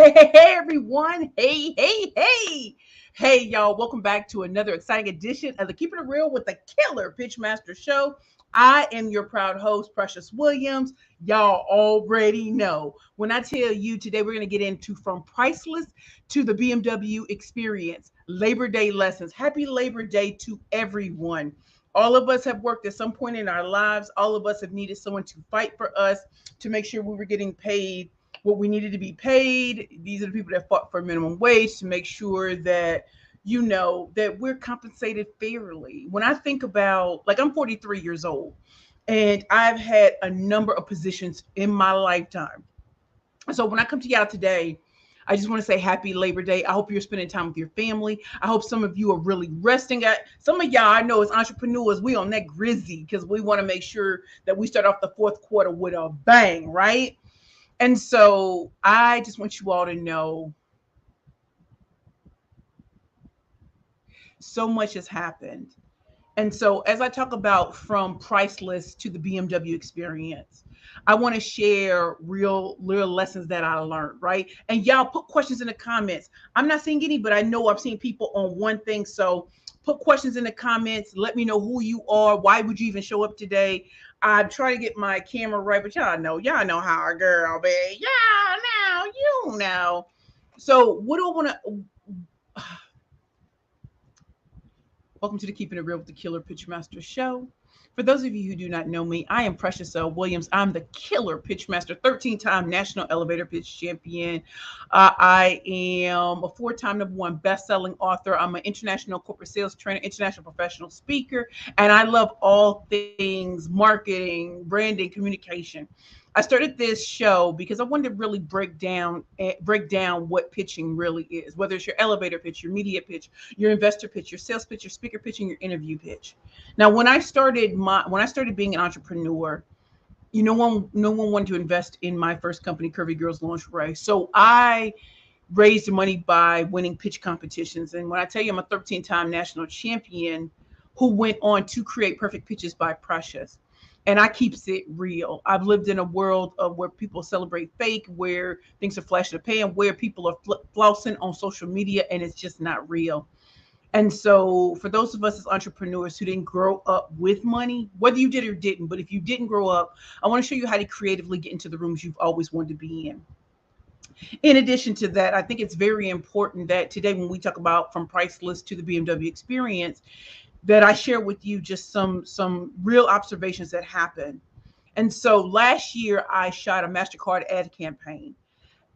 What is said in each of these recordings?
Hey, everyone. Hey, y'all. Welcome back to another exciting edition of the Keeping It Real with the Killer Pitchmaster Show. I am your proud host, Precious Williams. Y'all already know. When I tell you today, we're going to get into from Priceless to the BMW experience, Labor Day lessons. Happy Labor Day to everyone. All of us have worked at some point in our lives. All of us have needed someone to fight for us to make sure we were getting paid what we needed to be paid. These are the people that fought for minimum wage to make sure that that we're compensated fairly. When I think about, like, I'm 43 years old and I've had a number of positions in my lifetime. So when I come to y'all today, I just want to say happy Labor Day. I hope you're spending time with your family. I hope some of you are really resting. Some of y'all I know as entrepreneurs, we on that grizzy because we want to make sure that we start off the fourth quarter with a bang, right? And so I just want you all to know so much has happened. And so as I talk about from Priceless to the BMW experience, I want to share real lessons that I learned, right? And y'all put questions in the comments. I'm not seeing any, but I know I've seen people on one thing. So put questions in the comments. Let me know who you are. Why would you even show up today? I'm trying to get my camera right, but y'all know how our girl be. Y'all know, you know. So what do I want to welcome to the Keeping It Real with the Killer Pitchmaster Show. For those of you who do not know me, I am Precious L. Williams. I'm the Killer Pitchmaster, 13-time National Elevator Pitch Champion. I am a 4-time #1 best-selling author. I'm an international corporate sales trainer, international professional speaker, and I love all things marketing, branding, communication. I started this show because I wanted to really break down what pitching really is, whether it's your elevator pitch, your media pitch, your investor pitch, your sales pitch, your speaker pitch, and your interview pitch. Now, when I started being an entrepreneur, no one wanted to invest in my first company, Curvy Girls Lingerie. So I raised money by winning pitch competitions. And when I tell you I'm a 13-time national champion who went on to create Perfect Pitches by Precious. And I keeps it real. I've lived in a world of where people celebrate fake, where things are flash in the pan, where people are flousing on social media, and it's just not real. And so, for those of us as entrepreneurs who didn't grow up with money, whether you did or didn't, but if you didn't grow up, I want to show you how to creatively get into the rooms you've always wanted to be in. In addition to that, I think it's very important that today, when we talk about from priceless to the BMW experience, that I share with you just some real observations that happen. And so last year, I shot a Mastercard ad campaign,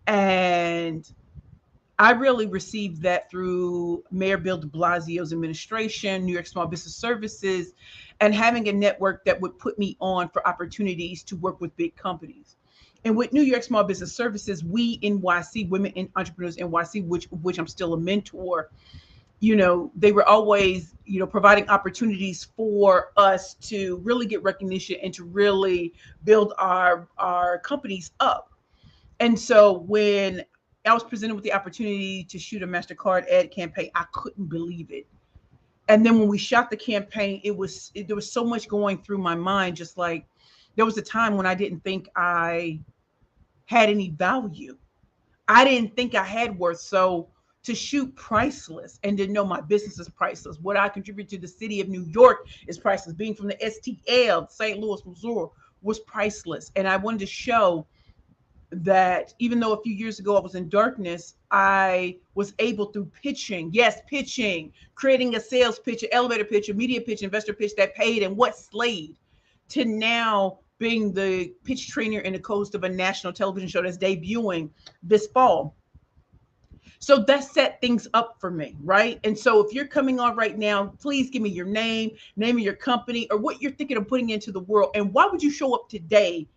and I really received that through Mayor Bill de Blasio's administration, New York Small Business Services, and having a network that would put me on for opportunities to work with big companies. And with New York Small Business Services, we NYC, Women in Entrepreneurs NYC, which I'm still a mentor, they were always, providing opportunities for us to really get recognition and to really build our companies up. And so when I was presented with the opportunity to shoot a MasterCard ad campaign, I couldn't believe it. And then when we shot the campaign, there was so much going through my mind, just like there was a time when I didn't think I had any value. I didn't think I had worth. So to shoot Priceless and to know my business is priceless, what I contribute to the city of New York is priceless. Being from the STL, St. Louis, Missouri, was priceless. And I wanted to show that even though a few years ago I was in darkness, I was able through pitching, yes, pitching, creating a sales pitch, an elevator pitch, a media pitch, investor pitch that paid and what slayed, to now being the pitch trainer and the host of a national television show that's debuting this fall. So that set things up for me, right? And so if you're coming on right now, please give me your name of your company, or what you're thinking of putting into the world, and why would you show up today?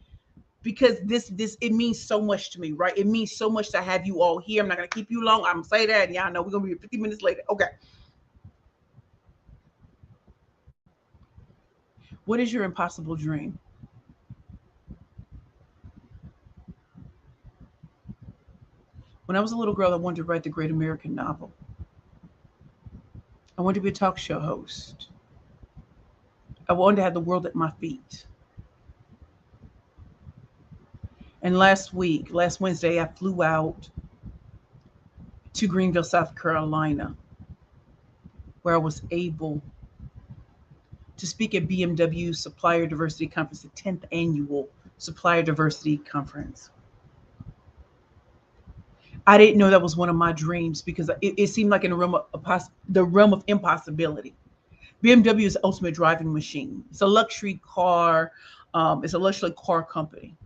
Because this it means so much to me, right? It means so much to have you all here. I'm not gonna keep you long. I'm gonna say that, and y'all know we're gonna be 50 minutes later. Okay. What is your impossible dream? When I was a little girl, I wanted to write the great American novel. I wanted to be a talk show host. I wanted to have the world at my feet. And last Wednesday, I flew out to Greenville, South Carolina, where I was able to speak at BMW Supplier Diversity Conference, the 10th annual Supplier Diversity Conference. I didn't know that was one of my dreams because it seemed like in the realm of impossibility. BMW is the ultimate driving machine. It's a luxury car. It's a luxury car company.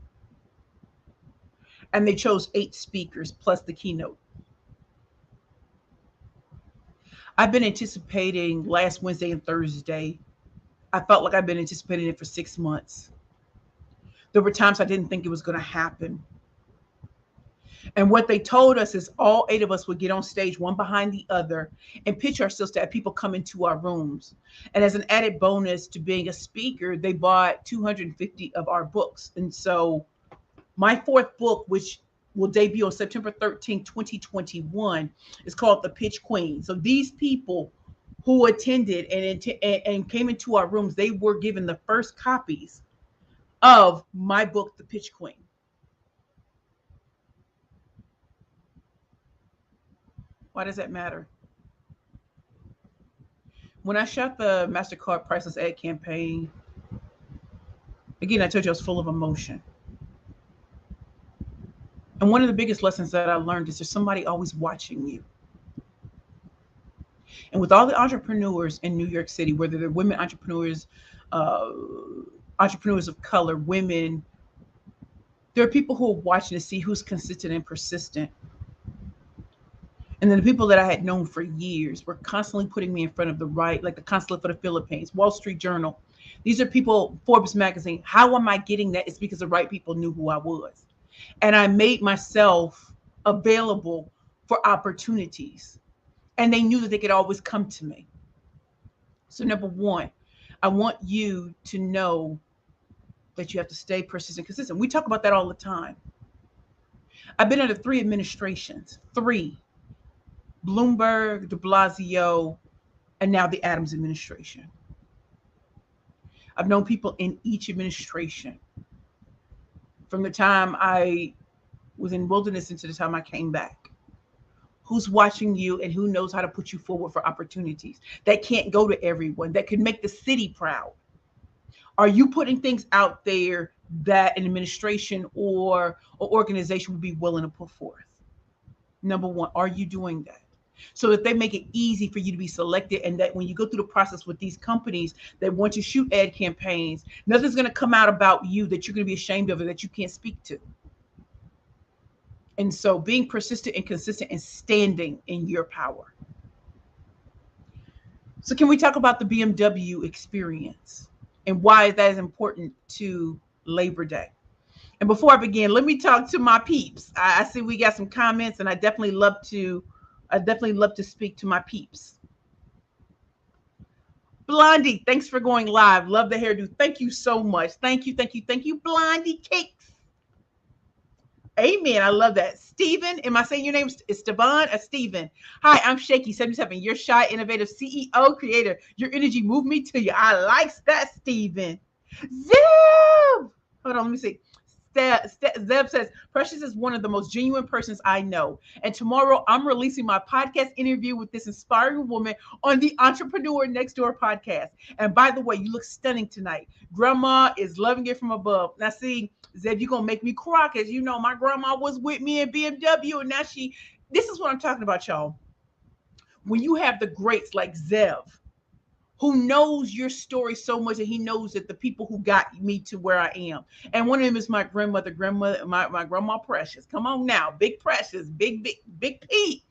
And they chose 8 speakers plus the keynote. I've been anticipating last Wednesday and Thursday. I felt like I've been anticipating it for 6 months. There were times I didn't think it was going to happen. And what they told us is all 8 of us would get on stage, one behind the other, and pitch ourselves to have people come into our rooms. And as an added bonus to being a speaker, they bought 250 of our books. And so my 4th book, which will debut on September 13th, 2021, is called The Pitch Queen. So these people who attended and came into our rooms, they were given the first copies of my book, The Pitch Queen. Why does that matter? When I shot the Mastercard Priceless ad campaign, again, I told you I was full of emotion. And one of the biggest lessons that I learned is there's somebody always watching you. And with all the entrepreneurs in New York City, whether they're women entrepreneurs, entrepreneurs of color, women, there are people who are watching to see who's consistent and persistent. And then the people that I had known for years were constantly putting me in front of the right, like the consulate for the Philippines, Wall Street Journal. These are people, Forbes magazine. How am I getting that? It's because the right people knew who I was. And I made myself available for opportunities. And they knew that they could always come to me. So number one, I want you to know that you have to stay persistent and consistent. We talk about that all the time. I've been under 3 administrations, 3. Bloomberg, de Blasio, and now the Adams administration. I've known people in each administration from the time I was in wilderness into the time I came back. Who's watching you and who knows how to put you forward for opportunities that can't go to everyone, that could make the city proud? Are you putting things out there that an administration or organization would be willing to put forth? Number one, are you doing that? So that they make it easy for you to be selected, and that when you go through the process with these companies that want to shoot ad campaigns, nothing's going to come out about you that you're going to be ashamed of or that you can't speak to. And so being persistent and consistent and standing in your power. So can we talk about the BMW experience and why that is important to Labor Day? And before I begin, let me talk to my peeps. I see we got some comments, and I definitely love to speak to my peeps. Blondie, thanks for going live. Love the hairdo. Thank you so much. Thank you, Blondie Cakes. Amen. I love that. Stephen, am I saying your name? Is Stevan or Stephen? Hi, I'm Shaky77. You're shy, innovative CEO, creator. Your energy moved me to you. I like that, Stephen. Zev! Hold on, let me see. Zeb says, Precious is one of the most genuine persons I know. And tomorrow I'm releasing my podcast interview with this inspiring woman on the Entrepreneur Next Door podcast. And by the way, you look stunning tonight. Grandma is loving it from above. Now see, Zeb, you're going to make me cry because you know my grandma was with me in BMW. And now this is what I'm talking about, y'all. When you have the greats like Zev, who knows your story so much that he knows that the people who got me to where I am. And one of them is my grandmother, my grandma Precious. Come on now, Big Precious, Big Pete.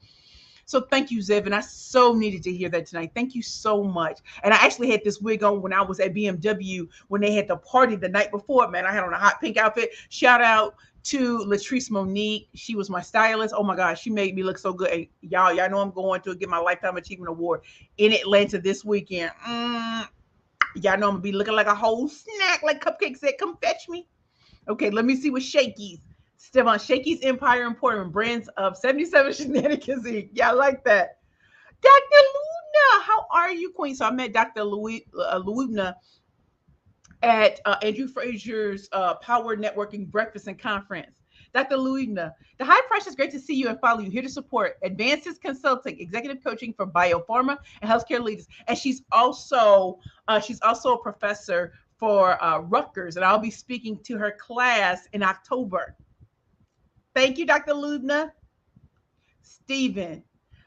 So thank you, Zev. And I so needed to hear that tonight. Thank you so much. And I actually had this wig on when I was at BMW when they had the party the night before. Man, I had on a hot pink outfit. Shout out to Latrice Monique. She was my stylist. Oh my gosh, she made me look so good. And y'all know I'm going to get my Lifetime Achievement Award in Atlanta this weekend. Y'all know I'm gonna be looking like a whole snack, like Cupcake said, come fetch me. Okay, let me see what Shakey's. Stevan, Shakey's Empire in Portland, brands of 77 Shenanigans Inc. Yeah, I like that. Dr. Luna, how are you, Queen? So I met Dr. Luna at Andrew Frazier's Power Networking Breakfast and Conference. Dr. Luigna, the high price is great to see you and follow you. Here to support Advances Consulting, executive coaching for biopharma and healthcare leaders. And she's also a professor for Rutgers, and I'll be speaking to her class in October. Thank you, Dr. Luigna. Stephen,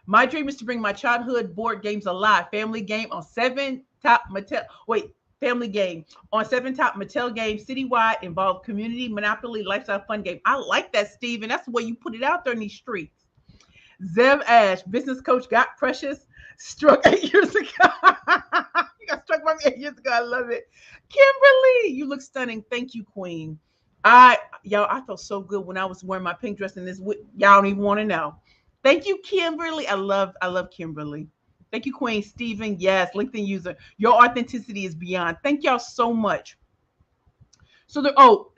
my dream is to bring my childhood board games alive. Family game on seven top Mattel. Wait, family game on seven top Mattel games citywide, involve community, monopoly, lifestyle fun game. I like that, Stephen. That's the way you put it out there in these streets. Zev Ash, business coach, got precious, struck 8 years ago. You got struck by me 8 years ago. I love it. Kimberly, you look stunning. Thank you, Queen. I felt so good when I was wearing my pink dress in this. Y'all don't even want to know. Thank you, Kimberly. I love Kimberly. Thank you, Queen. Stephen, yes, LinkedIn user. Your authenticity is beyond. Thank y'all so much. So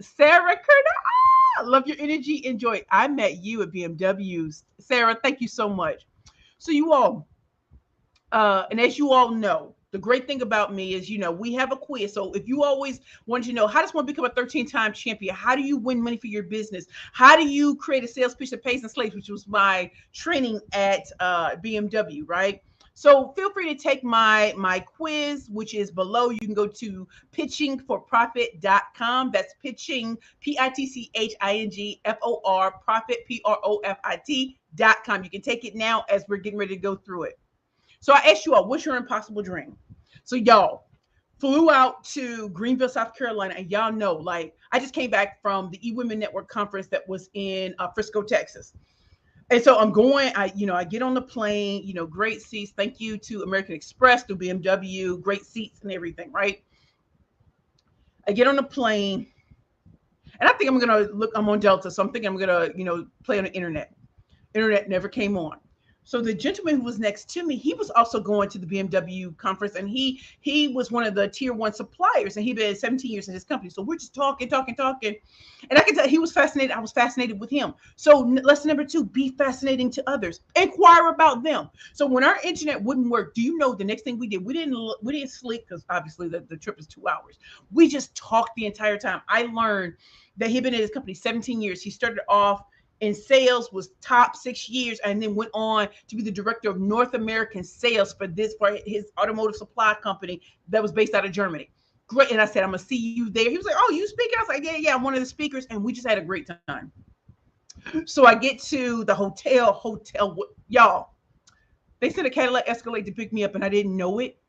Sarah Kerner, love your energy. Enjoy. I met you at BMW. Sarah, thank you so much. So you all, and as you all know, the great thing about me is, we have a quiz. So if you always want to know, how does one become a 13-time champion? How do you win money for your business? How do you create a sales pitch that pays and slaves, which was my training at BMW, right? So feel free to take my quiz, which is below. You can go to pitchingforprofit.com. That's pitching, PITCHING profit, PROFIT.com. You can take it now as we're getting ready to go through it. So I asked you all, what's your impossible dream? So y'all flew out to Greenville, South Carolina, and y'all know, like, I just came back from the eWomen Network conference that was in Frisco, Texas. And so I'm going, I get on the plane, great seats. Thank you to American Express, to BMW, great seats and everything, right? I get on the plane, and I think I'm on Delta, so I'm thinking I'm going to, play on the internet. Internet never came on. So the gentleman who was next to me, he was also going to the BMW conference, and he was one of the tier 1 suppliers, and he'd been 17 years in his company. So we're just talking. And I can tell he was fascinated. I was fascinated with him. So lesson number 2, be fascinating to others. Inquire about them. So when our internet wouldn't work, do you know the next thing we did? We didn't sleep, because obviously the trip is 2 hours. We just talked the entire time. I learned that he'd been in his company 17 years. He started off in sales, was top 6 years, and then went on to be the director of North American sales for his automotive supply company that was based out of Germany. Great. And I said, I'm going to see you there. He was like, oh, you speaking? I was like, yeah, I'm one of the speakers. And we just had a great time. So I get to the hotel, y'all. They sent a Cadillac Escalade to pick me up, and I didn't know it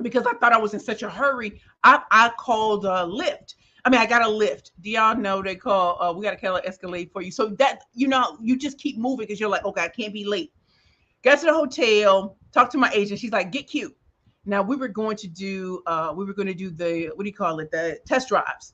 because I thought I was in such a hurry. I called Lyft. I got a Lyft. Do y'all know they call, we got a Cadillac Escalade for you. So that, you just keep moving because you're like, okay, I can't be late. Got to the hotel, talked to my agent. She's like, get cute. Now we were going to do the, what do you call it? The test drives.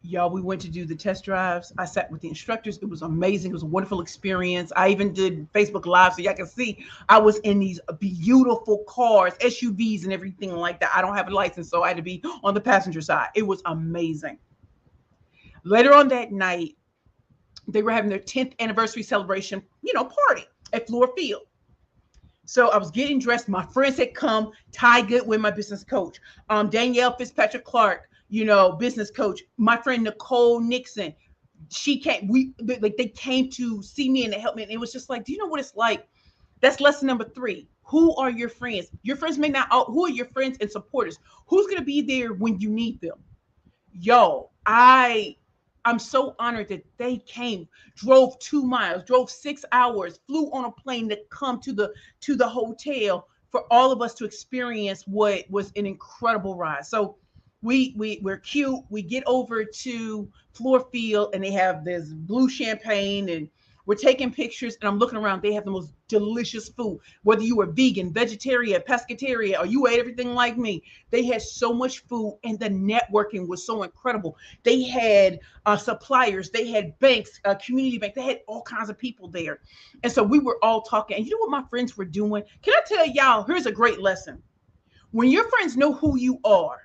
Y'all, we went to do the test drives. I sat with the instructors. It was amazing. It was a wonderful experience. I even did Facebook Live so y'all can see I was in these beautiful cars, SUVs and everything like that. I don't have a license, so I had to be on the passenger side. It was amazing. Later on that night, they were having their 10th anniversary celebration, party at Fluor Field. So I was getting dressed. My friends had come. Ty Goodwin, my business coach. Danielle Fitzpatrick Clark, business coach. My friend Nicole Nixon, she came. They came to see me and to help me. And it was just like, do you know what it's like? That's lesson number 3. Who are your friends? Your friends may not. Who are your friends and supporters? Who's gonna be there when you need them? Yo, I'm so honored that they came, drove 2 miles, drove 6 hours, flew on a plane to come to the hotel for all of us to experience what was an incredible ride. So we're cute. We get over to Fluor Field, and they have this blue champagne, and we're taking pictures, and I'm looking around. They have the most delicious food. Whether you were vegan, vegetarian, pescatarian, or you ate everything like me, they had so much food, and the networking was so incredible. They had suppliers, they had banks, community bank, they had all kinds of people there. And so we were all talking. And you know what my friends were doing? Can I tell y'all, here's a great lesson. When your friends know who you are,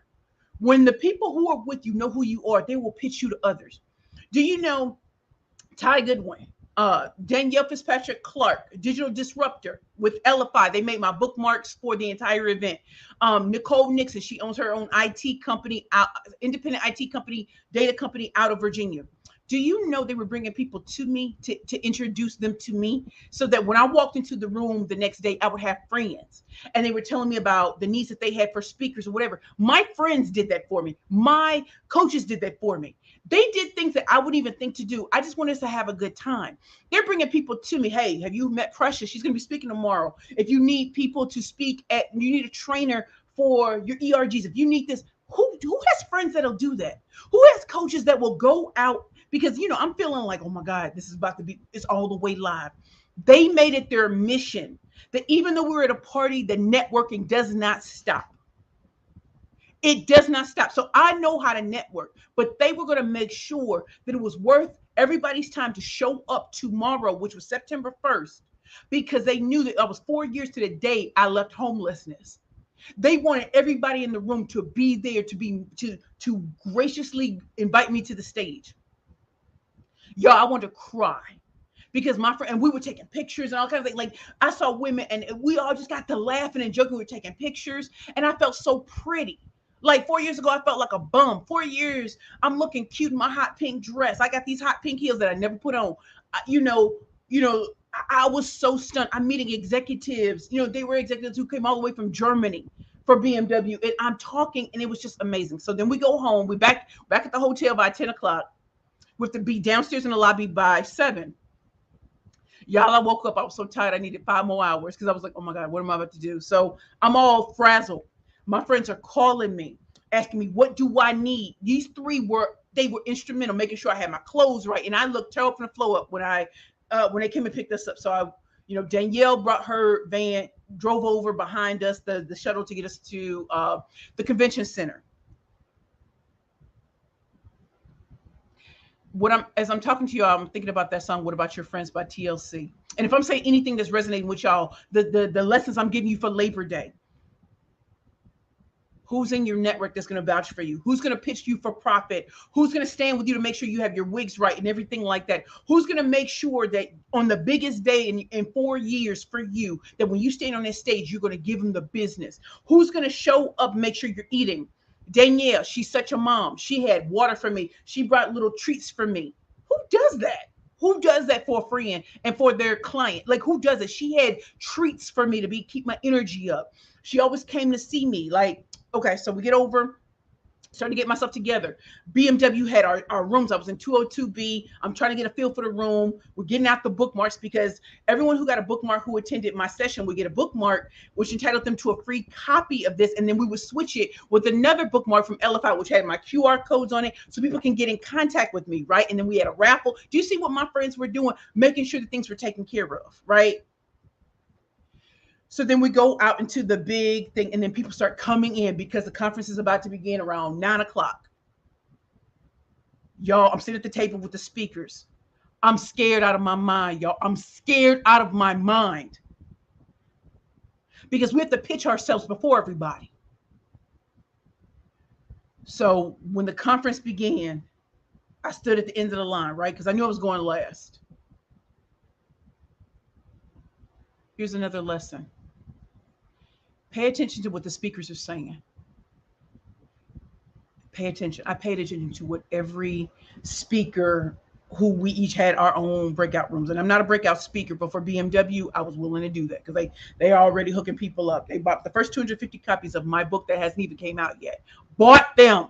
when the people who are with you know who you are, they will pitch you to others. Do you know Ty Goodwin? Danielle Fitzpatrick Clark, digital disruptor with LFI. They made my bookmarks for the entire event. Nicole Nixon, she owns her own IT company, independent IT company, data company out of Virginia. Do you know they were bringing people to me to introduce them to me so that when I walked into the room the next day, I would have friends and they were telling me about the needs that they had for speakers or whatever. My friends did that for me. My coaches did that for me. They did things that I wouldn't even think to do. I just wanted us to have a good time. They're bringing people to me. Hey, have you met Precious? She's going to be speaking tomorrow. If you need people to speak you need a trainer for your ERGs. If you need this, who has friends that'll do that? Who has coaches that will go out? Because, I'm feeling like, oh my God, this is about to be, it's all the way live. They made it their mission that even though we're at a party, the networking does not stop. It does not stop. So I know how to network, but they were going to make sure that it was worth everybody's time to show up tomorrow, which was September 1st, because they knew that I was 4 years to the day I left homelessness. They wanted everybody in the room to be there, to graciously invite me to the stage. Y'all, I wanted to cry because my friend, and we were taking pictures and all kinds of things. Like, I saw women and we all just got to laughing and joking. We were taking pictures and I felt so pretty. Like 4 years ago, I felt like a bum. 4 years, I'm looking cute in my hot pink dress. I got these hot pink heels that I never put on. I was so stunned. I'm meeting executives. They were executives who came all the way from Germany for BMW. And I'm talking, and it was just amazing. So then we go home. We back at the hotel by 10 o'clock. We have to be downstairs in the lobby by 7. Y'all, I woke up. I was so tired. I needed 5 more hours because I was like, oh my God, what am I about to do? So I'm all frazzled. My friends are calling me, asking me, what do I need? These three were instrumental, making sure I had my clothes right. And I looked terrible from the floor up when they came and picked us up. So Danielle brought her van, drove over behind us, the shuttle to get us to the convention center. As I'm talking to y'all, I'm thinking about that song, What About Your Friends by TLC. And if I'm saying anything that's resonating with y'all, the lessons I'm giving you for Labor Day. Who's in your network that's going to vouch for you? Who's going to pitch you for profit? Who's going to stand with you to make sure you have your wigs right and everything like that? Who's going to make sure that on the biggest day in 4 years for you, that when you stand on that stage, you're going to give them the business? Who's going to show up, make sure you're eating? Danielle, she's such a mom. She had water for me. She brought little treats for me. Who does that? Who does that for a friend and for their client? Like, who does it? She had treats for me to keep my energy up. She always came to see me. Like, okay, so we get over, starting to get myself together. BMW had our rooms. I was in 202B. I'm trying to get a feel for the room. We're getting out the bookmarks because everyone who got a bookmark who attended my session would get a bookmark, which entitled them to a free copy of this. And then we would switch it with another bookmark from LFI, which had my QR codes on it so people can get in contact with me, right? And then we had a raffle. Do you see what my friends were doing? Making sure that things were taken care of, right? So then we go out into the big thing, and then people start coming in because the conference is about to begin around 9 o'clock. Y'all, I'm sitting at the table with the speakers. I'm scared out of my mind, y'all. I'm scared out of my mind because we have to pitch ourselves before everybody. So when the conference began, I stood at the end of the line, right? Because I knew I was going last. Here's another lesson. Pay attention to what the speakers are saying. Pay attention. I paid attention to what every speaker, who we each had our own breakout rooms. And I'm not a breakout speaker, but for BMW, I was willing to do that because they are already hooking people up. They bought the first 250 copies of my book that hasn't even came out yet. Bought them.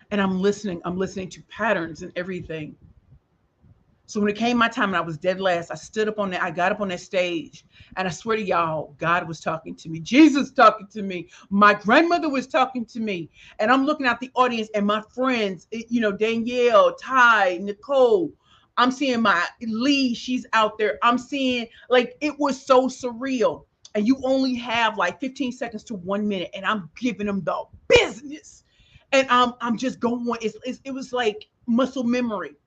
And I'm listening to patterns and everything. So when it came my time and I was dead last, I got up on that stage, and I swear to y'all, God was talking to me. Jesus talking to me. My grandmother was talking to me. And I'm looking at the audience and my friends, Danielle, Ty, Nicole. I'm seeing my Lee, she's out there. I'm seeing, like, it was so surreal. And you only have like 15 seconds to 1 minute, and I'm giving them the business. And I'm just going, it was like muscle memory.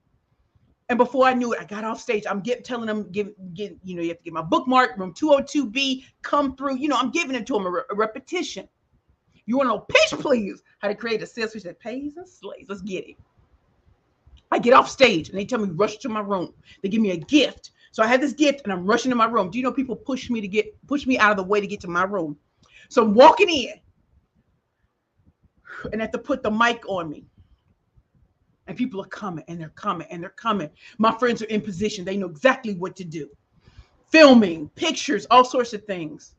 And before I knew it, I got off stage. I'm telling them, you have to get my bookmark, room 202B, come through. I'm giving it to them a repetition. You want to know, pitch, please, how to create a sales pitch that pays and slays. Let's get it. I get off stage and they tell me rush to my room. They give me a gift. So I had this gift and I'm rushing to my room. Do you know people push me out of the way to get to my room? So I'm walking in and I have to put the mic on me. And people are coming and they're coming and they're coming. My friends are in position. They know exactly what to do. Filming, pictures, all sorts of things.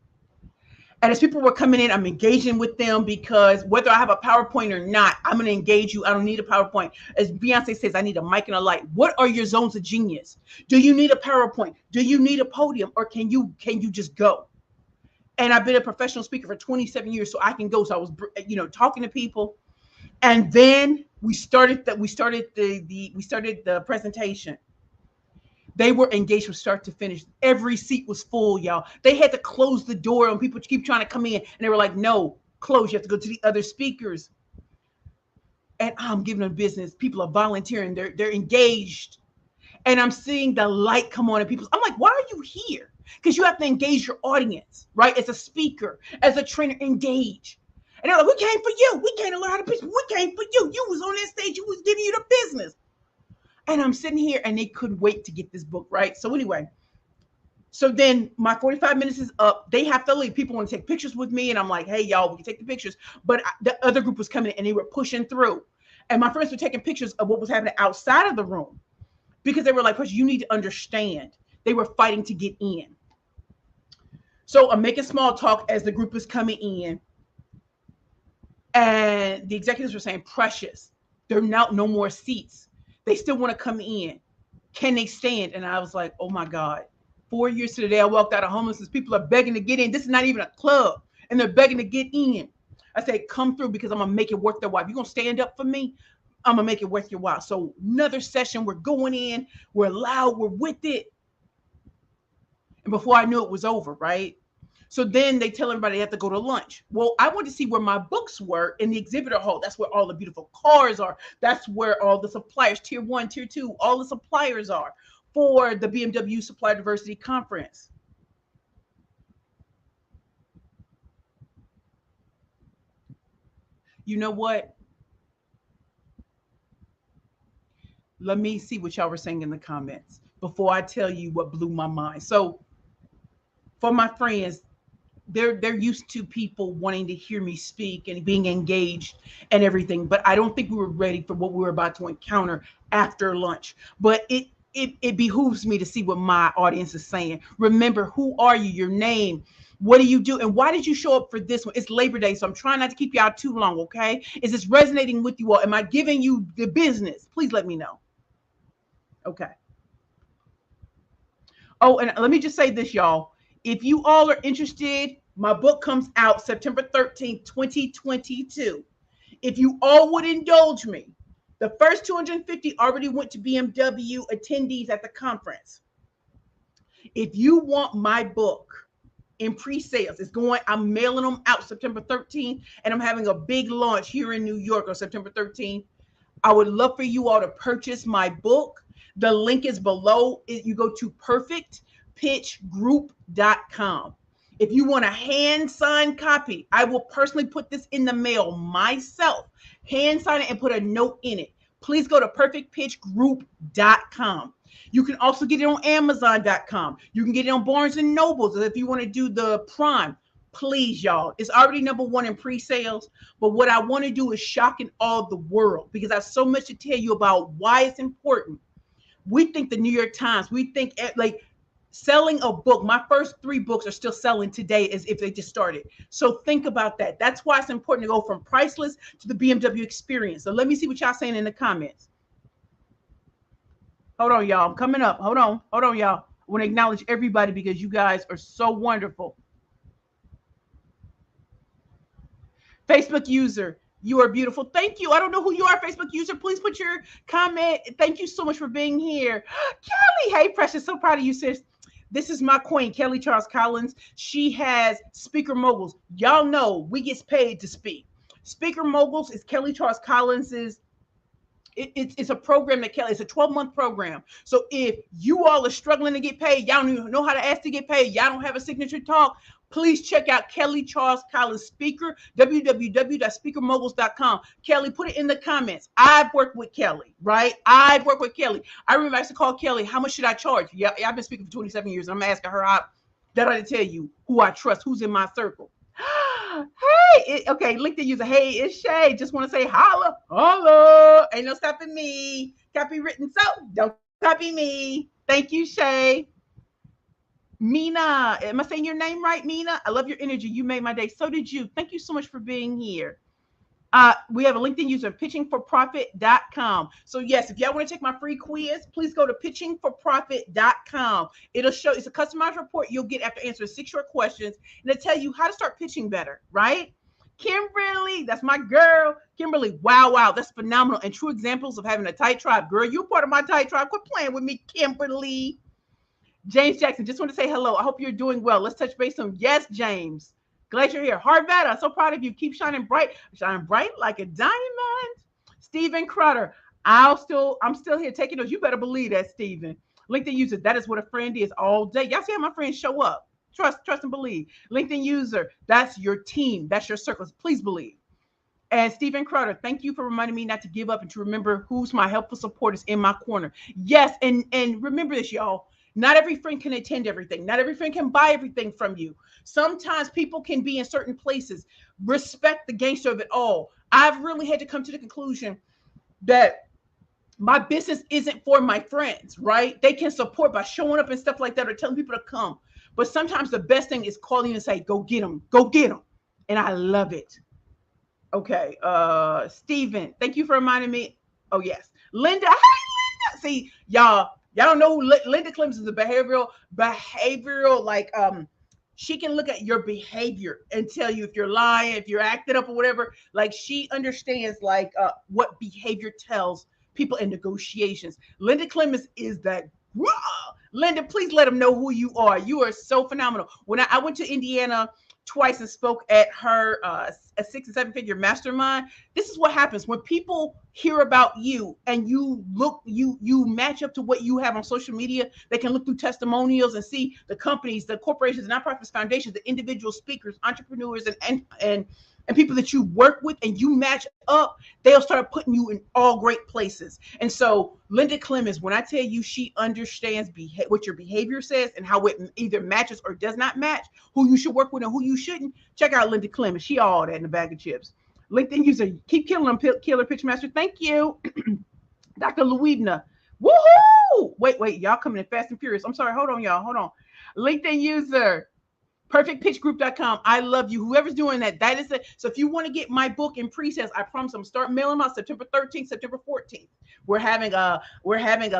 And as people were coming in, I'm engaging with them because whether I have a PowerPoint or not, I'm going to engage you. I don't need a PowerPoint. As Beyonce says, I need a mic and a light. What are your zones of genius? Do you need a PowerPoint? Do you need a podium? Or can you just go? And I've been a professional speaker for 27 years, so I can go. So I was, talking to people. And then we started the presentation. They were engaged from start to finish. Every seat was full, y'all. They had to close the door and people keep trying to come in. And they were like, no, close. You have to go to the other speakers. And I'm giving them business. People are volunteering. They're engaged. And I'm seeing the light come on in people. I'm like, why are you here? Because you have to engage your audience, right? As a speaker, as a trainer, engage. And they're like, we came for you. We came to learn how to pitch. We came for you. You was on that stage. You was giving you the business. And I'm sitting here and they couldn't wait to get this book, right? So anyway, so then my 45 minutes is up. They have to leave. People want to take pictures with me. And I'm like, hey, y'all, we can take the pictures. But the other group was coming in and they were pushing through. And my friends were taking pictures of what was happening outside of the room because they were like, you need to understand. They were fighting to get in. So I'm making small talk as the group is coming in. And the executives were saying, Precious, there are now no more seats. They still want to come in. Can they stand? And I was like, oh my God. 4 years to the day I walked out of homelessness. People are begging to get in. This is not even a club. And they're begging to get in. I said, come through because I'm going to make it worth their while. If you're going to stand up for me, I'm going to make it worth your while. So another session, we're going in. We're loud. We're with it. And before I knew it was over, right? So then they tell everybody they have to go to lunch. Well, I wanted to see where my books were in the exhibitor hall. That's where all the beautiful cars are. That's where all the suppliers, tier 1, tier 2, all the suppliers are for the BMW Supplier Diversity Conference. You know what? Let me see what y'all were saying in the comments before I tell you what blew my mind. So for my friends, they're used to people wanting to hear me speak and being engaged and everything, but I don't think we were ready for what we were about to encounter after lunch. But it behooves me to see what my audience is saying. Remember, who are you? Your name. What do you do? And why did you show up for this one? It's Labor Day, so I'm trying not to keep you out too long, okay? Is this resonating with you all? Am I giving you the business? Please let me know. Okay. Oh, and let me just say this, y'all. If you all are interested, my book comes out September 13th, 2022. If you all would indulge me, the first 250 already went to BMW attendees at the conference. If you want my book in pre-sales, I'm mailing them out September 13th, and I'm having a big launch here in New York on September 13th. I would love for you all to purchase my book. The link is below. You go to perfectpitchgroup.com. If you want a hand-signed copy, I will personally put this in the mail myself. Hand sign it and put a note in it. Please go to perfectpitchgroup.com. You can also get it on Amazon.com. You can get it on Barnes & Nobles if you want to do the Prime. Please, y'all. It's already #1 in pre-sales. But what I want to do is shock and awe the world because I have so much to tell you about why it's important. We think the New York Times, we think like selling a book. My first 3 books are still selling today as if they just started. So think about that. That's why it's important to go from Priceless to the BMW experience. So let me see what y'all saying in the comments. Hold on, y'all. I'm coming up. Hold on, y'all. I want to acknowledge everybody because you guys are so wonderful. Facebook user, you are beautiful. Thank you. I don't know who you are, Facebook user. Please put your comment. Thank you so much for being here. Kelly, hey, Precious. So proud of you, sis. This is my queen, Kelly Charles Collins. She has Speaker Moguls. Y'all know we get paid to speak. Speaker Moguls is Kelly Charles Collins's. It's a program that Kelly, it's a 12-month program. So if you all are struggling to get paid, y'all don't even know how to ask to get paid, y'all don't have a signature talk, Please check out Kelly Charles Collins Speaker, www.speakermoguls.com. Kelly, put it in the comments. I've worked with Kelly, right? I've worked with Kelly. I remember I used to call Kelly, how much should I charge? Yeah, I've been speaking for 27 years, and I'm asking her how that I tell you who I trust, who's in my circle. Hey, okay, LinkedIn user. Hey, it's Shay. Just want to say holla, holla. Ain't no stopping me. Copywritten, so don't copy me. Thank you, Shay. Mina, am I saying your name right, Mina? I love your energy. You made my day. So did you. Thank you so much for being here. We have a LinkedIn user, pitchingforprofit.com. So yes, if y'all want to take my free quiz, please go to pitchingforprofit.com. It'll show, it's a customized report you'll get after answering 6 short questions, and it'll tell you how to start pitching better, right? Kimberly, that's my girl. Kimberly, wow, that's phenomenal. And true examples of having a tight tribe. Girl, you're part of my tight tribe. Quit playing with me, Kimberly. James Jackson, just want to say hello. I hope you're doing well. Let's touch base on, yes, James. Glad you're here. Harvetta, so proud of you. Keep shining bright like a diamond. Stephen Crowder, I'm still here taking notes. You better believe that, Stephen. LinkedIn user, that is what a friend is all day. Y'all see how my friends show up. Trust and believe. LinkedIn user, that's your team. That's your circles. Please believe. And Stephen Crowder, thank you for reminding me not to give up and to remember who's my helpful supporters in my corner. Yes, and remember this, y'all. Not every friend can attend everything. Not every friend can buy everything from you. Sometimes people can be in certain places. Respect the gangster of it all. I've really had to come to the conclusion that my business isn't for my friends, right? They can support by showing up and stuff like that or telling people to come. But sometimes the best thing is calling and say, go get them. Go get them. And I love it. Okay. Stephen, thank you for reminding me. Oh, yes. Linda. Hey, Linda. See, y'all don't know who Linda Clemens is. A behavioral, like, she can look at your behavior and tell you if you're lying, if you're acting up or whatever. Like, she understands like what behavior tells people in negotiations. Linda Clemens is that. Linda, please let them know who you are. You are so phenomenal. When I went to Indiana twice and spoke at her a 6 and 7 figure mastermind, this is what happens when people hear about you and you match up to what you have on social media. They can look through testimonials and see the companies, the corporations, the nonprofits, foundations, the individual speakers, entrepreneurs, and people that you work with, and you match up, they'll start putting you in all great places. And so Linda Clemens, when I tell you she understands what your behavior says and how it either matches or does not match, who you should work with and who you shouldn't, check out Linda Clemens. She all that in a bag of chips. LinkedIn user, keep killing them, Killer Pitchmaster. Thank you. Dr. Louidna. Woohoo! Wait, y'all coming in fast and furious. I'm sorry. Hold on, y'all. Hold on. LinkedIn user, perfectpitchgroup.com. I love you. Whoever's doing that, that is it. So if you want to get my book in pre-sales, I promise I'm start mailing them out September 13th, September 14th. We're having a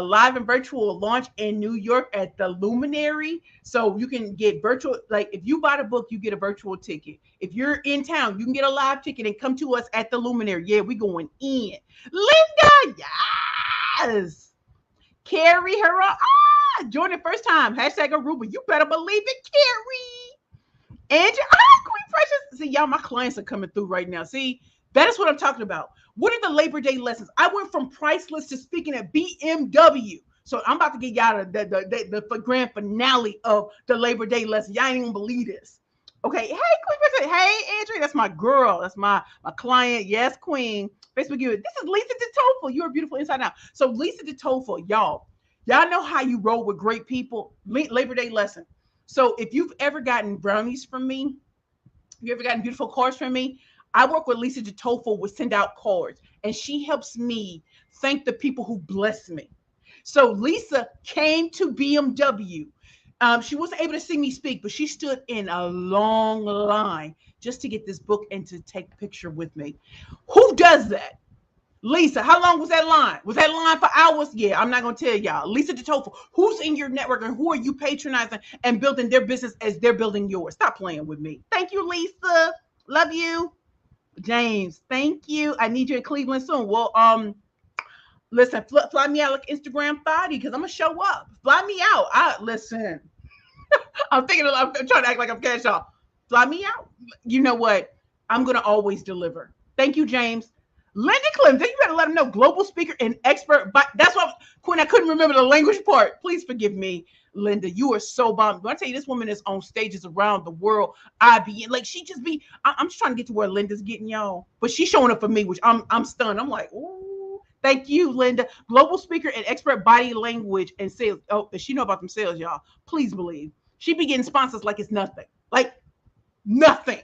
live and virtual launch in New York at the Luminary. So you can get virtual, like if you buy the book, you get a virtual ticket. If you're in town, you can get a live ticket and come to us at the Luminary. Yeah, we going in. Linda, yes. Carrie, her join the first time. Hashtag Aruba. You better believe it, Carrie. And Queen Precious. See, y'all, my clients are coming through right now. See, that is what I'm talking about. What are the Labor Day lessons? I went from Priceless to speaking at BMW. So I'm about to get y'all the grand finale of the Labor Day lesson. Y'all ain't even believe this. Okay. Hey, Queen Precious. Hey, Andrea. That's my girl. That's my client. Yes, Queen. Facebook, you. This is Lisa DeToffel. You're beautiful inside out. So Lisa DeToffel, y'all know how you roll with great people. Labor Day lesson. So if you've ever gotten brownies from me, you ever gotten beautiful cards from me, I work with Lisa DeToffel with Send Out Cards, and she helps me thank the people who bless me. So Lisa came to BMW. She wasn't able to see me speak, but she stood in a long line just to get this book and to take a picture with me. Who does that? Lisa, how long was that line? Was that line for hours? Yeah, I'm not going to tell y'all. Lisa DeToffel, who's in your network and who are you patronizing and building their business as they're building yours? Stop playing with me. Thank you, Lisa. Love you. James, thank you. I need you in Cleveland soon. Well, listen, fly me out like Instagram Friday because I'm going to show up. Fly me out. Listen, I'm trying to act like I'm cash off. Fly me out. You know what? I'm going to always deliver. Thank you, James. Linda Clem, then you better let them know. Global speaker and expert. But that's what, Quinn, I couldn't remember the language part. Please forgive me, Linda. You are so bomb. When I tell you, this woman is on stages around the world. I be like, she just be. I'm just trying to get to where Linda's getting, y'all, but she's showing up for me, which I'm stunned. I'm like, ooh, thank you, Linda. Global speaker and expert body language and sales. Oh, does she know about them sales, y'all? Please believe she be getting sponsors like it's nothing, like nothing.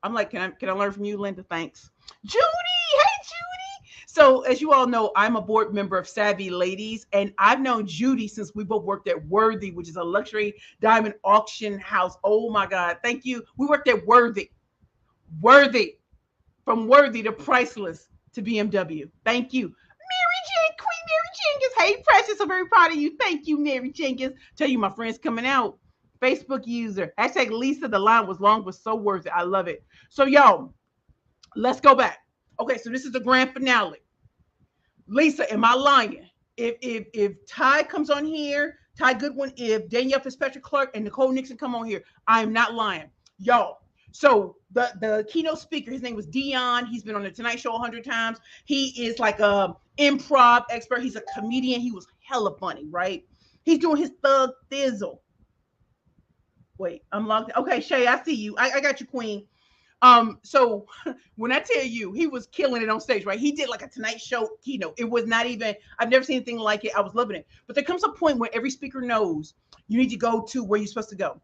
I'm like, can I learn from you, Linda? Thanks, Judy. Hey, Judy. So, as you all know, I'm a board member of Savvy Ladies, and I've known Judy since we both worked at Worthy, which is a luxury diamond auction house. Oh my God, thank you. We worked at Worthy, from Worthy to Priceless to BMW. Thank you. Queen Mary Jenkins. Hey, Precious, I'm very proud of you. Thank you, Mary Jenkins. Tell you, my friends coming out. Facebook user. Hashtag Lisa, the line was long, but so worth it. I love it. So, y'all, let's go back. Okay, so this is the grand finale. Lisa, am I lying? If Ty comes on here, Ty Goodwin, if Danielle Fitzpatrick Clark and Nicole Nixon come on here, I am not lying. Y'all. So the keynote speaker, his name was Dion. He's been on the Tonight Show 100 times. He is like a improv expert. He's a comedian. He was hella funny, right? He's doing his thug thizzle. Wait, I'm logged. Okay, Shay, I see you. I got you, Queen. So when I tell you he was killing it on stage, right? He did like a Tonight Show keynote. It was not even, I've never seen anything like it. I was loving it. But there comes a point where every speaker knows you need to go to where you're supposed to go.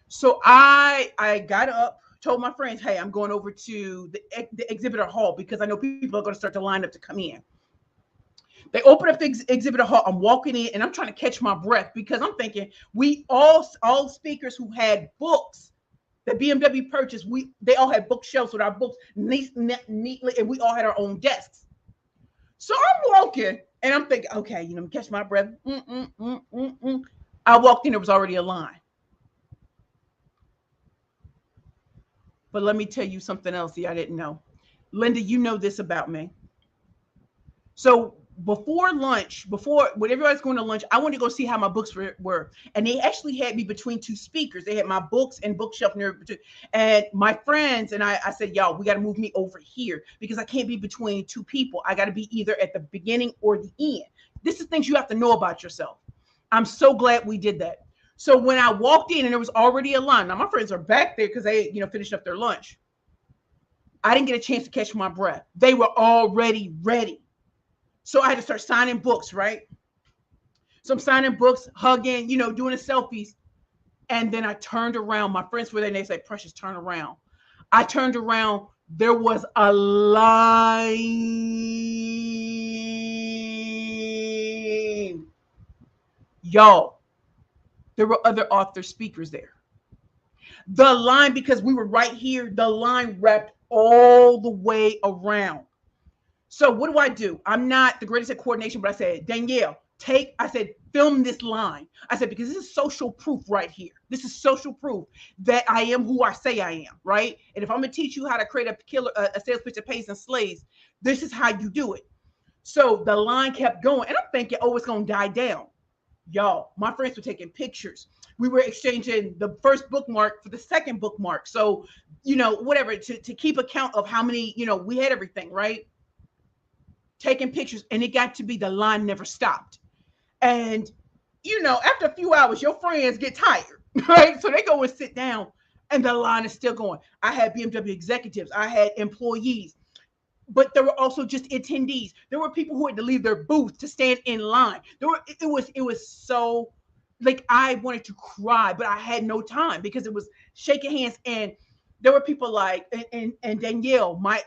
So I got up, told my friends, hey, I'm going over to the exhibitor hall because I know people are going to start to line up to come in. They open up the exhibitor hall. I'm walking in and I'm trying to catch my breath because I'm thinking we all speakers who had books that BMW purchased, they all had bookshelves with our books neatly, and we all had our own desks. So I'm walking and I'm thinking, okay, catch my breath. I walked in, there was already a line. But let me tell you something else that I didn't know. Linda, you know this about me. So before lunch, when everybody's going to lunch, I wanted to go see how my books were. And they actually had me between two speakers. They had my books and bookshelf near. And my friends and I said, y'all, we got to move me over here because I can't be between two people. I got to be either at the beginning or the end. This is things you have to know about yourself. I'm so glad we did that. So when I walked in and there was already a line, now my friends are back there because they, finished up their lunch. I didn't get a chance to catch my breath. They were already ready. So I had to start signing books, right? So I'm signing books, hugging, doing the selfies. And then I turned around. My friends were there and they said, Precious, turn around. I turned around. There was a line. Y'all, there were other author speakers there. The line, because we were right here, the line wrapped all the way around. So what do? I'm not the greatest at coordination, but I said, Danielle, film this line. I said, because this is social proof right here. This is social proof that I am who I say I am, right? And if I'm going to teach you how to create a sales pitch that pays and slays, this is how you do it. So the line kept going. And I'm thinking, oh, it's going to die down. Y'all, my friends were taking pictures. We were exchanging the first bookmark for the second bookmark. So, whatever, to keep account of how many, we had everything, right? Taking pictures, and it got to be the line never stopped. And after a few hours, your friends get tired, right? So they go and sit down, and the line is still going. I had BMW executives, I had employees, but there were also just attendees. There were people who had to leave their booth to stand in line. It was so, like, I wanted to cry, but I had no time because it was shaking hands. And there were people like, and Danielle, my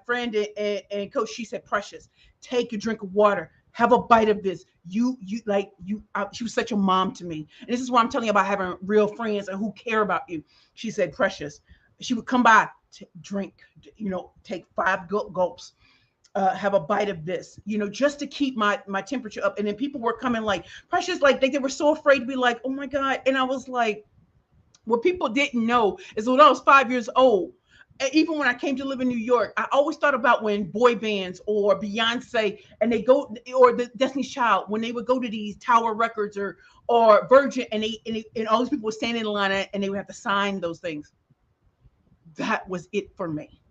friend and coach, she said, Precious, take a drink of water, have a bite of this. She was such a mom to me. And this is what I'm telling you about having real friends and who care about you. She said, Precious, she would come by, drink, take 5 gulps, have a bite of this, just to keep my temperature up. And then people were coming like, Precious, like they were so afraid to be like, oh my God. And I was like, what people didn't know is when I was 5 years old, even when I came to live in New York, I always thought about when boy bands or Beyonce and they go, or the Destiny's Child, when they would go to these Tower Records or Virgin, and all these people would stand in line and they would have to sign those things. That was it for me.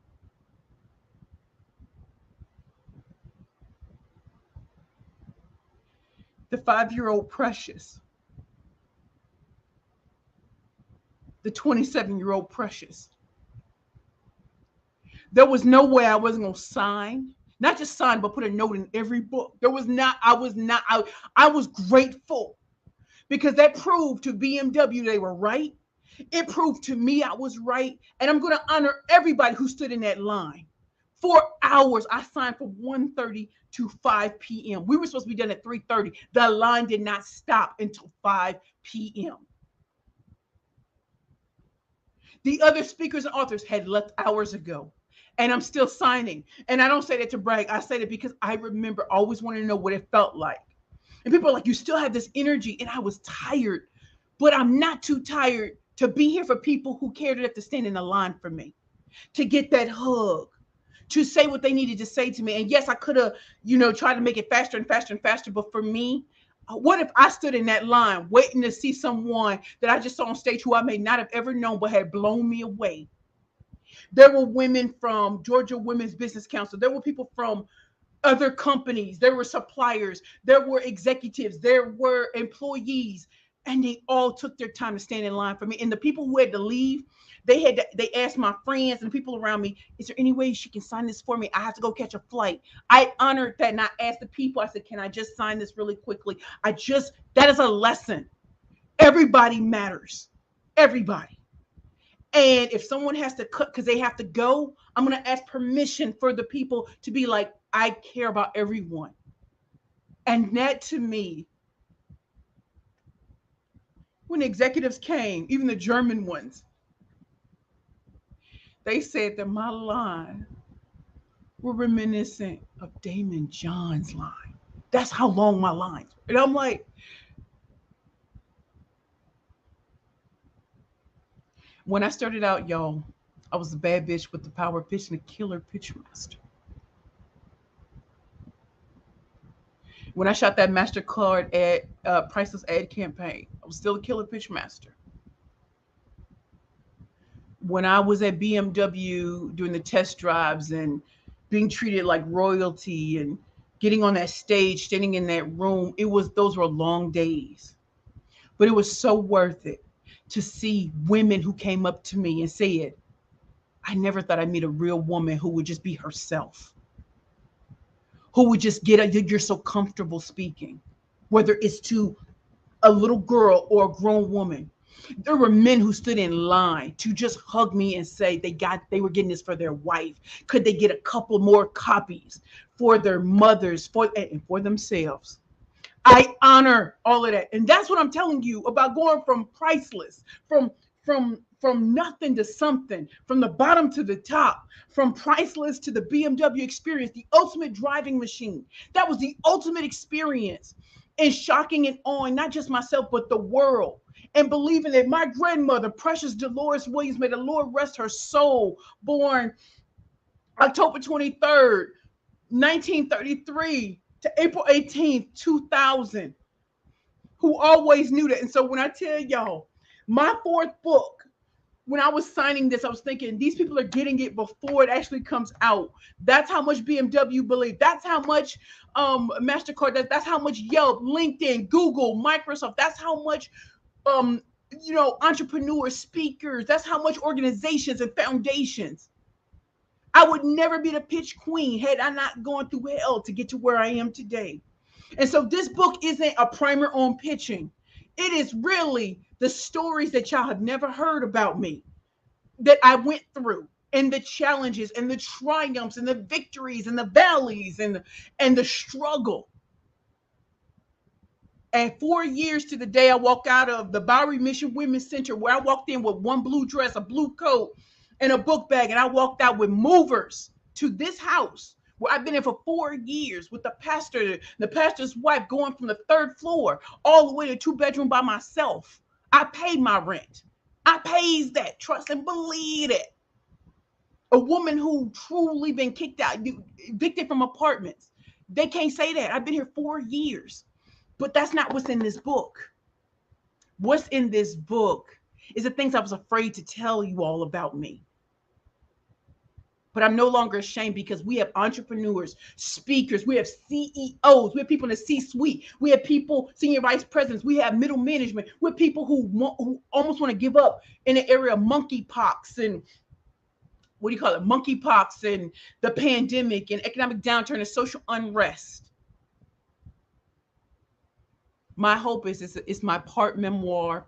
the 5-year-old Precious, the 27-year-old Precious. There was no way I wasn't going to sign, not just sign, but put a note in every book. There was not, I was grateful because that proved to BMW they were right. It proved to me I was right. And I'm going to honor everybody who stood in that line. 4 hours. I signed from 1:30 to 5 p.m. We were supposed to be done at 3:30. The line did not stop until 5 p.m. The other speakers and authors had left hours ago. And I'm still signing. And I don't say that to brag. I say that because I remember always wanting to know what it felt like. And people are like, you still have this energy. And I was tired, but I'm not too tired to be here for people who cared enough to stand in the line for me, to get that hug, to say what they needed to say to me. And yes, I could have, tried to make it faster and faster and faster. But for me, what if I stood in that line waiting to see someone that I just saw on stage who I may not have ever known, but had blown me away? There were women from Georgia Women's Business Council. There were people from other companies. There were suppliers. There were executives. There were employees. And they all took their time to stand in line for me. And the people who had to leave, they asked my friends and the people around me, is there any way she can sign this for me? I have to go catch a flight. I honored that. And I asked the people, I said, can I just sign this really quickly? That is a lesson. Everybody matters. Everybody. And if someone has to cut because they have to go, I'm going to ask permission for the people to be like, I care about everyone. And that to me, when the executives came, even the German ones, they said that my line were reminiscent of Damon John's line. That's how long my lines were. And I'm like, when I started out, y'all, I was a bad bitch with the power of pitch and a killer pitch master. When I shot that Mastercard Priceless ad campaign, I was still a killer pitch master. When I was at BMW doing the test drives and being treated like royalty and getting on that stage, standing in that room, those were long days. But it was so worth it to see women who came up to me and said, I never thought I'd meet a real woman who would just be herself, who would just you're so comfortable speaking, whether it's to a little girl or a grown woman. There were men who stood in line to just hug me and say they were getting this for their wife. Could they get a couple more copies for their mothers, and for themselves? I honor all of that. And that's what I'm telling you about going from priceless, from nothing to something, from the bottom to the top, from priceless to the BMW experience, the ultimate driving machine. That was the ultimate experience in shocking and awing, not just myself, but the world. And believing that my grandmother, Precious Dolores Williams, may the Lord rest her soul, born October 23rd, 1933 to April 18th, 2000, who always knew that. And so when I tell y'all, my fourth book, when I was signing this, I was thinking these people are getting it before it actually comes out. That's how much BMW believed. That's how much Mastercard. That's how much Yelp, LinkedIn, Google, Microsoft. That's how much entrepreneurs, speakers. That's how much organizations and foundations. I would never be the pitch queen had I not gone through hell to get to where I am today. And so this book isn't a primer on pitching. It is really the stories that y'all have never heard about me, that I went through, and the challenges and the triumphs and the victories and the valleys and the struggle. And 4 years to the day I walk out of the Bowery Mission Women's Center, where I walked in with one blue dress, a blue coat, and a book bag, and I walked out with movers to this house where I've been in for 4 years with the pastor, the pastor's wife, going from the 3rd floor all the way to 2-bedroom by myself. I paid my rent. I pays that. Trust and believe it. A woman who truly been kicked out, evicted from apartments. They can't say that. I've been here 4 years. But that's not what's in this book. What's in this book is the things I was afraid to tell you all about me. But I'm no longer ashamed because we have entrepreneurs, speakers, we have CEOs, we have people in the C-suite, we have people, senior vice presidents, we have middle management, we have people who almost want to give up in the area of monkeypox and what do you call it? Monkeypox and the pandemic and economic downturn and social unrest. My hope is it's my part memoir,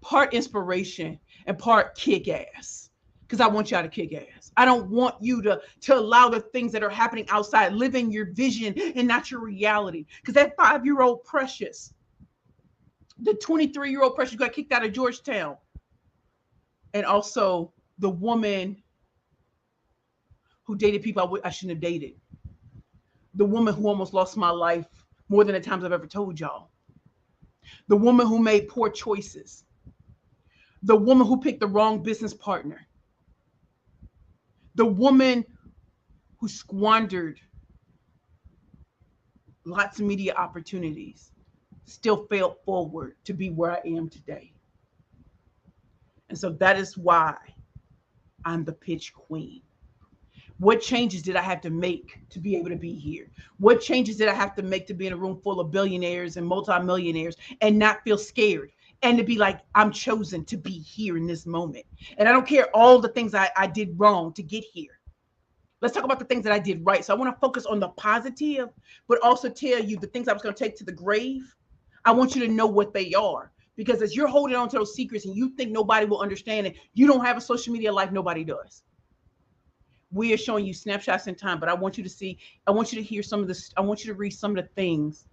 part inspiration, and part kick ass. Because I want y'all to kick ass. I don't want you to allow the things that are happening outside, live in your vision and not your reality. Because that 5-year-old Precious, the 23-year-old Precious got kicked out of Georgetown. And also the woman who dated people I shouldn't have dated. The woman who almost lost my life more than the times I've ever told y'all. The woman who made poor choices. The woman who picked the wrong business partner. The woman who squandered lots of media opportunities, still failed forward to be where I am today. And so that is why I'm the pitch queen. What changes did I have to make to be able to be here? What changes did I have to make to be in a room full of billionaires and multimillionaires and not feel scared? And to be like, I'm chosen to be here in this moment. And I don't care all the things I did wrong to get here. Let's talk about the things that I did right. So I want to focus on the positive, but also tell you the things I was going to take to the grave. I want you to know what they are. Because as you're holding on to those secrets and you think nobody will understand it, you don't have a social media life, nobody does. We are showing you snapshots in time, but I want you to see, I want you to hear some of this. I want you to read some of the things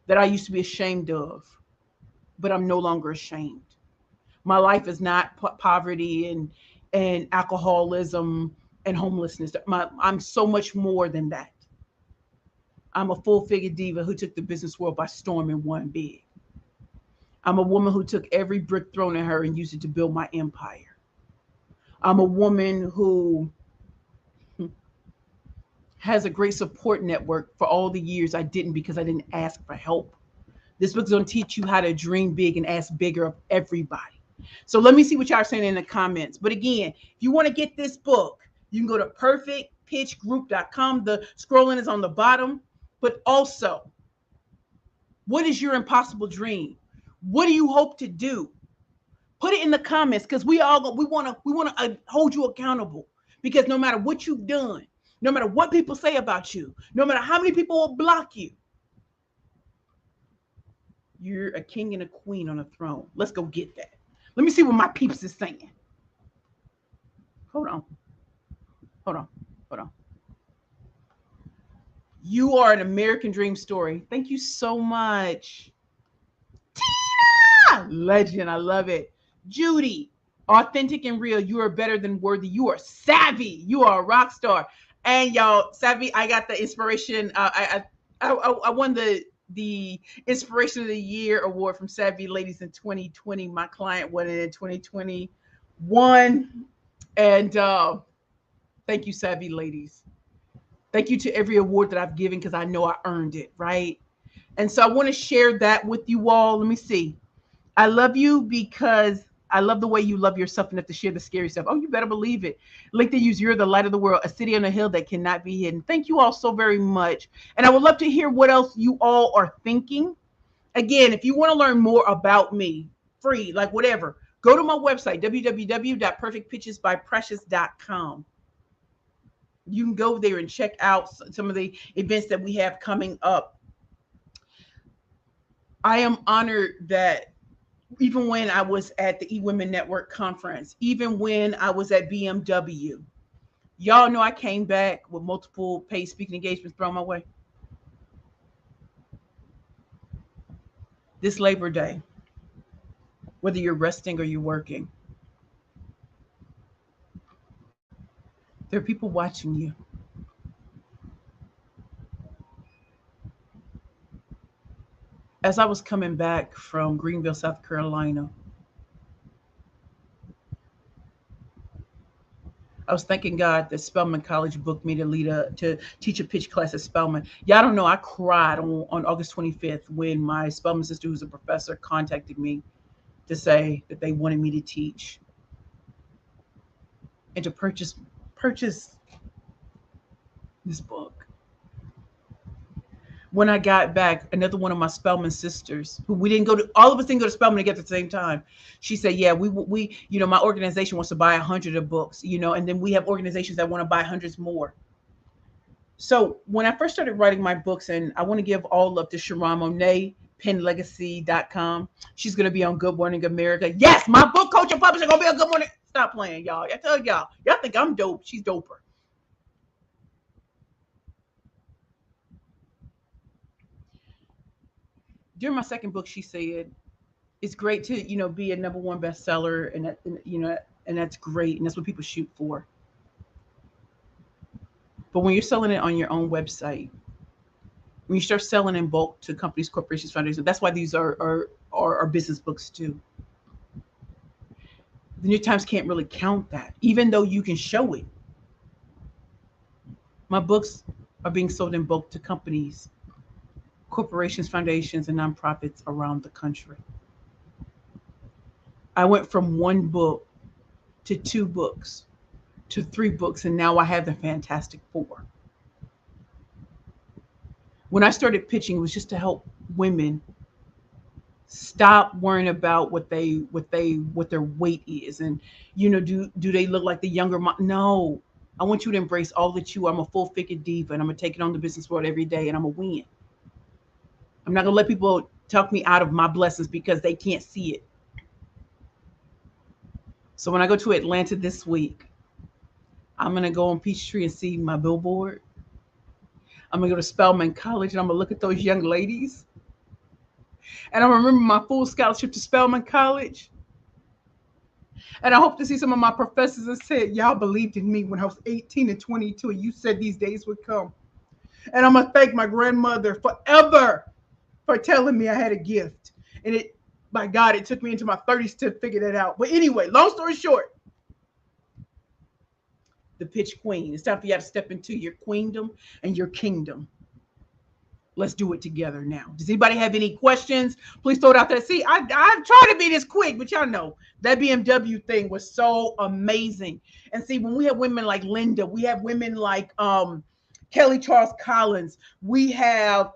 that I used to be ashamed of, but I'm no longer ashamed. My life is not poverty and alcoholism and homelessness. I'm so much more than that. I'm a full-figure diva who took the business world by storm and won big. I'm a woman who took every brick thrown at her and used it to build my empire. I'm a woman who has a great support network for all the years I didn't because I didn't ask for help. This book's going to teach you how to dream big and ask bigger of everybody. So let me see what y'all are saying in the comments. But again, if you want to get this book, you can go to perfectpitchgroup.com. The scrolling is on the bottom. But also, what is your impossible dream? What do you hope to do? Put it in the comments because we want to hold you accountable. Because no matter what you've done, no matter what people say about you, no matter how many people will block you, you're a king and a queen on a throne. Let's go get that. Let me see what my peeps is saying. Hold on. You are an American dream story. Thank you so much. Tina! Legend. I love it. Judy, authentic and real. You are better than worthy. You are savvy. You are a rock star. And y'all, savvy, I got the inspiration. I won the Inspiration of the Year award from Savvy Ladies in 2020. My client won it in 2021. And thank you, Savvy Ladies. Thank you to every award that I've given because I know I earned it, right? And so I want to share that with you all. Let me see. I love you because I love the way you love yourself enough to share the scary stuff. Oh, you better believe it. Link to use You're the Light of the World, a city on a hill that cannot be hidden. Thank you all so very much. And I would love to hear what else you all are thinking. Again, if you want to learn more about me, free, like whatever, go to my website, www.perfectpitchesbyprecious.com. You can go there and check out some of the events that we have coming up. I am honored that even when I was at the eWomen Network conference, even when I was at BMW, y'all know I came back with multiple paid speaking engagements thrown my way. This Labor Day, whether you're resting or you're working, there are people watching you. As I was coming back from Greenville, South Carolina, I was thanking God that Spelman College booked me to teach a pitch class at Spelman. Y'all don't know, I cried on August 25th when my Spelman sister, who's a professor, contacted me to say that they wanted me to teach. and to purchase this book. When I got back, another one of my Spelman sisters, who we didn't go to, all of us didn't go to Spelman together at the same time. She said, "Yeah, my organization wants to buy 100 of books, and then we have organizations that want to buy hundreds more." So when I first started writing my books, and I want to give all love to Sharon Monet, penlegacy.com. She's going to be on Good Morning America. Yes, my book coach and publisher going to be on Good Morning. Stop playing, y'all. I tell y'all think I'm dope. She's doper. During my second book, she said, it's great to, be a number one bestseller, and that's great. And that's what people shoot for. But when you're selling it on your own website, when you start selling in bulk to companies, corporations, foundations, that's why these are business books too. The New York Times can't really count that, even though you can show it. My books are being sold in bulk to companies, corporations, foundations, and nonprofits around the country. I went from one book to two books to three books, and now I have the Fantastic Four. When I started pitching, it was just to help women stop worrying about what their weight is, and do they look like the younger mom? No, I want you to embrace all that you are. I'm a full figured diva, and I'm gonna take it on the business world every day, and I'm gonna win. I'm not gonna let people talk me out of my blessings because they can't see it. So when I go to Atlanta this week, I'm gonna go on Peachtree and see my billboard. I'm gonna go to Spelman College, and I'm gonna look at those young ladies, and I remember my full scholarship to Spelman College. And I hope to see some of my professors that said, y'all believed in me when I was 18 and 22, and you said these days would come. And I'm gonna thank my grandmother forever for telling me I had a gift. And by God, it took me into my 30s to figure that out. But anyway, long story short, the pitch queen. It's time for you to step into your queendom and your kingdom. Let's do it together now. Does anybody have any questions? Please throw it out there. See, I've tried to be this quick, but y'all know that BMW thing was so amazing. And see, when we have women like Linda, we have women like Kelly Charles Collins, we have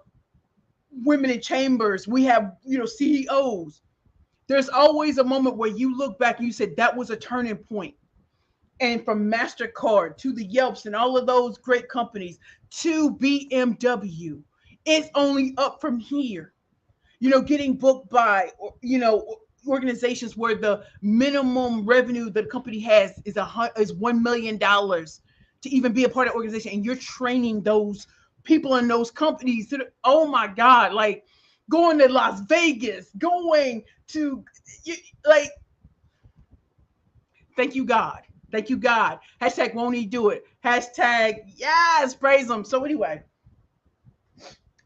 women in chambers, we have CEOs. There's always a moment where you look back and you said that was a turning point. And from Mastercard to the Yelps and all of those great companies to BMW, it's only up from here. Getting booked by organizations where the minimum revenue that a company has is $1 million to even be a part of the organization, and you're training those people in those companies to oh my God, like going to Las Vegas, going to like, thank you God. Thank you, God. Hashtag won't he do it? Hashtag yes, praise him. So anyway,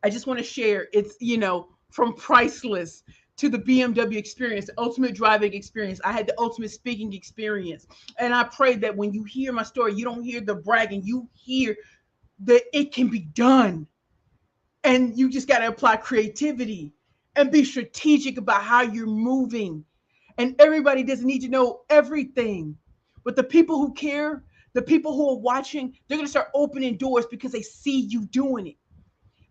I just want to share. It's, from Priceless to the BMW experience, the ultimate driving experience. I had the ultimate speaking experience. And I pray that when you hear my story, you don't hear the bragging. You hear that it can be done. And you just got to apply creativity and be strategic about how you're moving. And everybody doesn't need to know everything. But the people who care, the people who are watching, they're going to start opening doors because they see you doing it.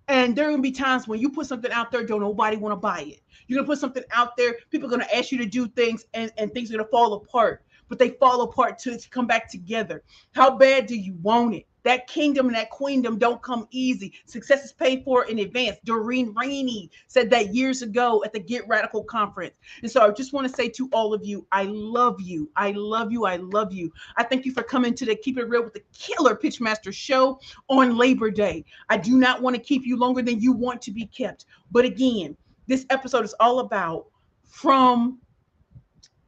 And there are going to be times when you put something out there, don't nobody want to buy it. You're going to put something out there, people are going to ask you to do things, and things are going to fall apart. But they fall apart to come back together. How bad do you want it? That kingdom and that queendom don't come easy. Success is paid for in advance. Doreen Rainey said that years ago at the Get Radical conference. And so I just want to say to all of you, I love you. I love you. I love you. I thank you for coming to the Keep It Real with the Killer Pitchmaster show on Labor Day. I do not want to keep you longer than you want to be kept. But again, this episode is all about from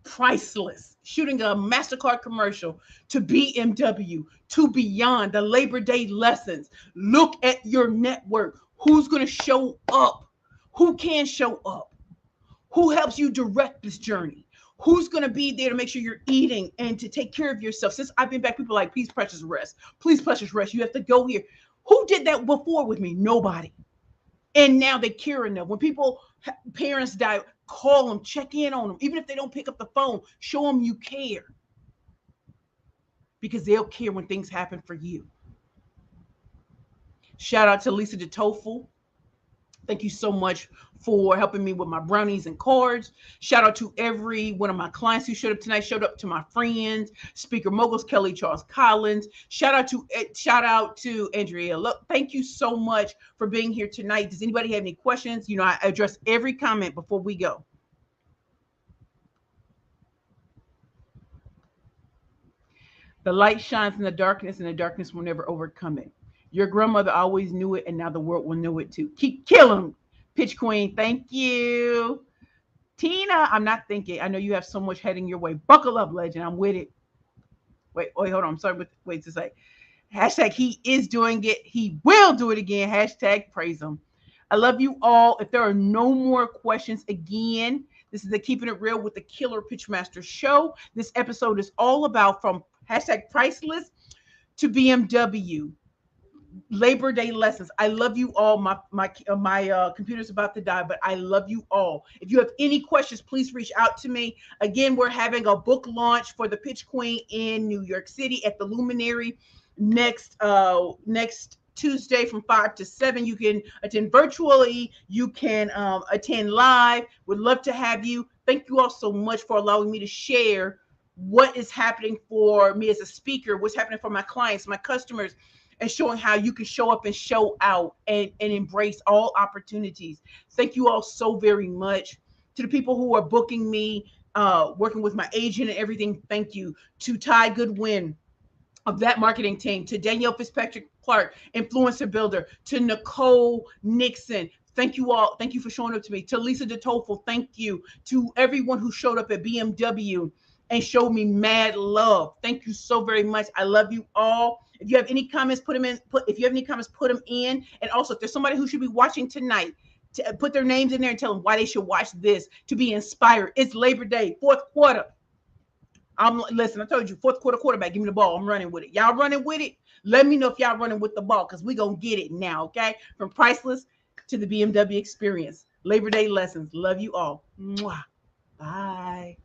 Priceless, shooting a Mastercard commercial, to BMW, to beyond the Labor Day lessons. Look at your network. Who's going to show up? Who can show up? Who helps you direct this journey? Who's going to be there to make sure you're eating and to take care of yourself? Since I've been back, people are like, please, precious, rest. Please, precious, rest. You have to go here. Who did that before with me? Nobody. And now they care enough. When parents die, call them, check in on them. Even if they don't pick up the phone, show them you care. because they'll care when things happen for you. Shout out to Lisa DeToffel. Thank you so much for helping me with my brownies and cards. Shout out to every one of my clients who showed up tonight. Showed up to my friends, Speaker Moguls, Kelly Charles Collins. Shout out to Andrea. Look, thank you so much for being here tonight. Does anybody have any questions? You know, I address every comment before we go. The light shines in the darkness, and the darkness will never overcome it. Your grandmother always knew it, and now the world will know it too. Keep killing, Pitch Queen. Thank you. Tina, I'm not thinking. I know you have so much heading your way. Buckle up, legend. I'm with it. Wait, hold on. I'm sorry, but wait to say. Hashtag he is doing it. He will do it again. Hashtag praise him. I love you all. If there are no more questions, again, this is the Keeping It Real with the Killer Pitchmaster show. This episode is all about from hashtag Priceless to BMW. Labor Day lessons. I love you all. My computer's about to die, but I love you all. If you have any questions, please reach out to me. Again, we're having a book launch for the Pitch Queen in New York City at the Luminary next Tuesday from 5 to 7. You can attend virtually. You can attend live. Would love to have you. Thank you all so much for allowing me to share what is happening for me as a speaker, what's happening for my clients, my customers, and showing how you can show up and show out and embrace all opportunities. Thank you all so very much. To the people who are booking me, working with my agent and everything, thank you. To Ty Goodwin of that marketing team, to Danielle Fitzpatrick Clark, influencer builder, to Nicole Nixon. Thank you all. Thank you for showing up to me. To Lisa DeToffel, thank you. To everyone who showed up at BMW and showed me mad love. Thank you so very much. I love you all. If you have any comments, put them in. If you have any comments, put them in. And also, if there's somebody who should be watching tonight, to put their names in there and tell them why they should watch this to be inspired. It's Labor Day, fourth quarter. Listen, I told you, fourth quarter quarterback. Give me the ball. I'm running with it. Y'all running with it? Let me know if y'all running with the ball, because we're going to get it now, okay? From Priceless to the BMW experience. Labor Day lessons. Love you all. Mwah. Bye.